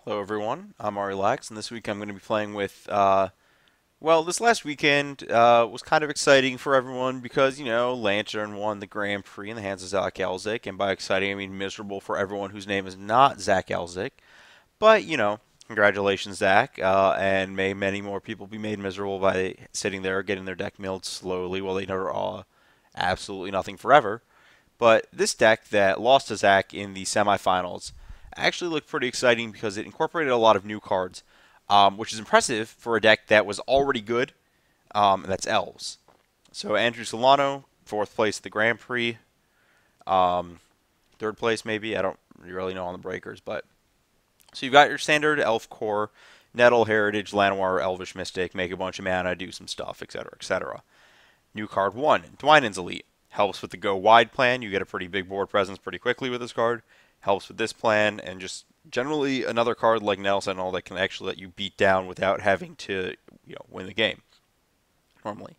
Hello everyone, I'm Lex, and this week I'm going to be playing with, this last weekend was kind of exciting for everyone because, Lantern won the Grand Prix in the hands of Zach Elzik, and by exciting I mean miserable for everyone whose name is not Zach Elzik. But, congratulations Zach, and may many more people be made miserable by sitting there getting their deck milled slowly while they draw absolutely nothing forever. But this deck that lost to Zach in the semifinals actually looked pretty exciting because it incorporated a lot of new cards, which is impressive for a deck that was already good, and that's Elves. So Andrew Solano, fourth place at the Grand Prix, third place maybe, I don't really know on the breakers, but so you've got your standard Elf core, Nettle, Heritage, Llanowar, Elvish Mystic, make a bunch of mana, do some stuff, etc., etc. New card 1, Dwynen's Elite. Helps with the go wide plan. You get a pretty big board presence pretty quickly with this card. Helps with this plan, and just generally another card like Nettle Sentinel that can actually let you beat down without having to win the game normally.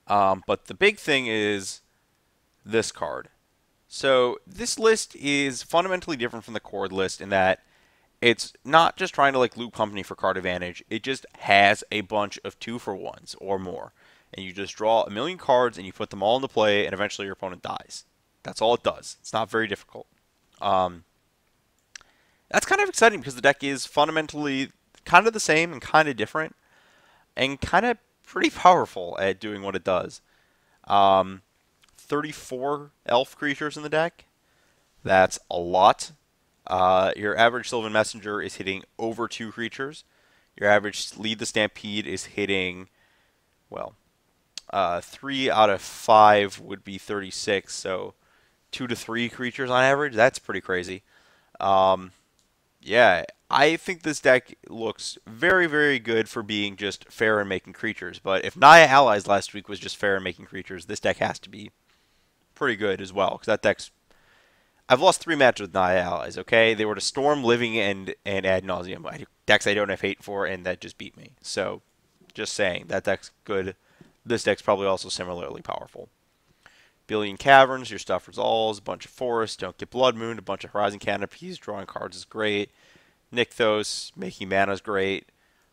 But the big thing is this card. So this list is fundamentally different from the cord list in that it's not just trying to loot company for card advantage. It just has a bunch of 2-for-1s or more. And you just draw a million cards and you put them all into play, and eventually your opponent dies. That's all it does. It's not very difficult. That's kind of exciting because the deck is fundamentally kind of the same and kind of different, and kind of pretty powerful at doing what it does. 34 elf creatures in the deck. That's a lot. Your average Sylvan Messenger is hitting over 2 creatures. Your average Lead the Stampede is hitting, 3 out of 5 would be 36, so 2 to 3 creatures on average. That's pretty crazy. Yeah, I think this deck looks very, very good for being just fair and making creatures. But if Naya Allies last week was just fair and making creatures, this deck has to be pretty good as well. Because that deck's... I've lost 3 matches with Naya Allies, okay? They were to Storm, Living, and Ad Nauseam. Decks I don't have hate for, and that just beat me. So, just saying, that deck's good. This deck's probably also similarly powerful. Billion Caverns, your stuff resolves, a bunch of forests, don't get Blood Moon, a bunch of Horizon Canopies, drawing cards is great. Nykthos, making mana is great.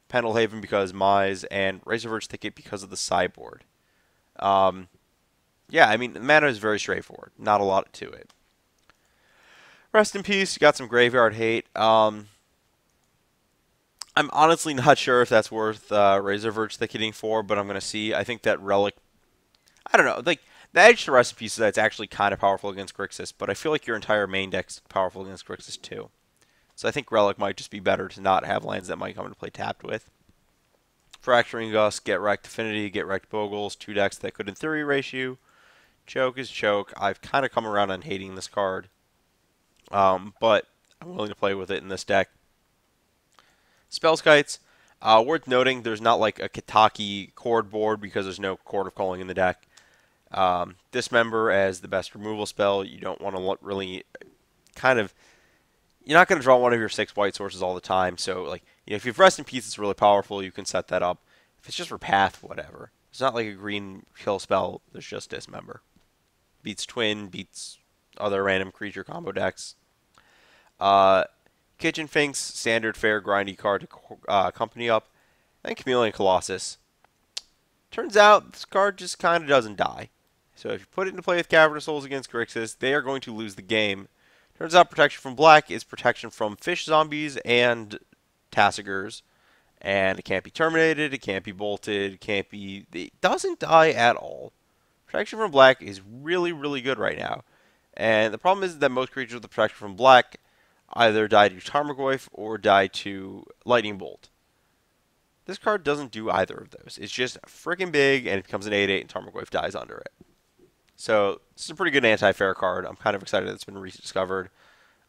Pendlehaven because Mize, and Razorverge Thicket because of the sideboard. Yeah, I mean, the mana is very straightforward. Not a lot to it. Rest in peace, you got some graveyard hate. I'm honestly not sure if that's worth Razorverge Thicketing for, but I'm going to see. I think that Relic, I don't know, the edge to Rest in Peace is that it's actually kind of powerful against Grixis, but I feel like your entire main deck's powerful against Grixis too. So I think Relic might just be better to not have lands that might come into play tapped with. Fracturing Gust, Get Wrecked Affinity, Get Wrecked Bogles, 2 decks that could in theory race you. Choke is Choke. I've kind of come around on hating this card, but I'm willing to play with it in this deck. Spellskites, worth noting, there's not like a Kataki Chord board because there's no Chord of Calling in the deck. Dismember as the best removal spell. You don't want to really you're not going to draw one of your 6 white sources all the time. So, if you have Rest in Peace, it's really powerful. You can set that up. If it's just for Path, whatever. It's not like a green kill spell. There's just Dismember. Beats Twin, beats other random creature combo decks. Kitchen Finks, standard fair grindy card to accompany up. And Chameleon Colossus. Turns out this card just kind of doesn't die. So if you put it into play with Cavernous Souls against Grixis, they are going to lose the game. Turns out protection from black is protection from fish zombies and Tassigers. And it can't be terminated, it can't be bolted, it doesn't die at all. Protection from black is really, really good right now. And the problem is that most creatures with the protection from black either die to Tarmogoyf or die to Lightning Bolt. This card doesn't do either of those. It's just freaking big, and it becomes an 8/8, and Tarmogoyf dies under it. So, this is a pretty good anti-fair card. I'm kind of excited that it's been rediscovered.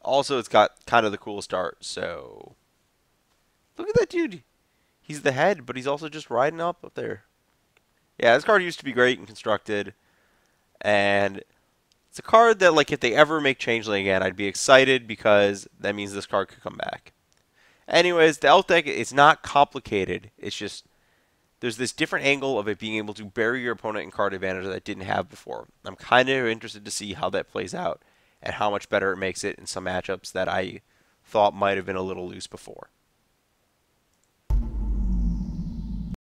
Also, it's got kind of the coolest art, so... Look at that dude. He's the head, but he's also just riding up there. Yeah, this card used to be great and constructed. And it's a card that, if they ever make Changeling again, I'd be excited because that means this card could come back. Anyways, the Elf deck, it's not complicated. It's just... There's this different angle of it being able to bury your opponent in card advantage that it didn't have before. I'm kind of interested to see how that plays out and how much better it makes it in some matchups that I thought might have been a little loose before.